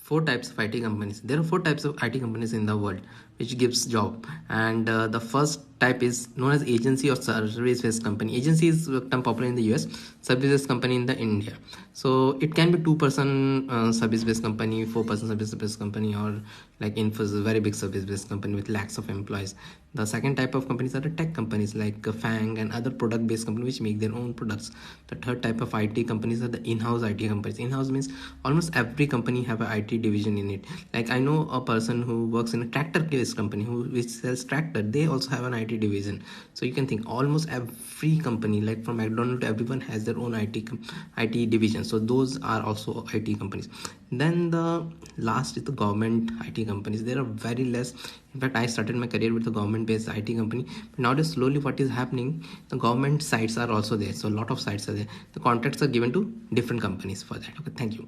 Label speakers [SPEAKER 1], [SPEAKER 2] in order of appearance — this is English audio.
[SPEAKER 1] four types of IT companies. There are four types of IT companies in the world which gives job, and the first type is known as agency or service-based company. Agency is become popular in the US, service-based company in the India. So it can be 2-person service-based company, 4-person service-based company, or like Infosys, a very big service-based company with lakhs of employees. The second type of companies are the tech companies like FANG and other product-based companies which make their own products. The third type of IT companies are the in-house IT companies. In-house means almost every company have an IT division in it. Like I know a person who works in a tractor-based company which sells tractor. They also have an IT division. So you can think almost every company, like from McDonald's to everyone, has their own IT division. So those are also IT companies. Then the last is the government IT companies. There are very less. In fact, I started my career with a government-based IT company. But nowadays, slowly, what is happening? The government sites are also there. So a lot of sites are there. The contracts are given to different companies for that. Okay, thank you.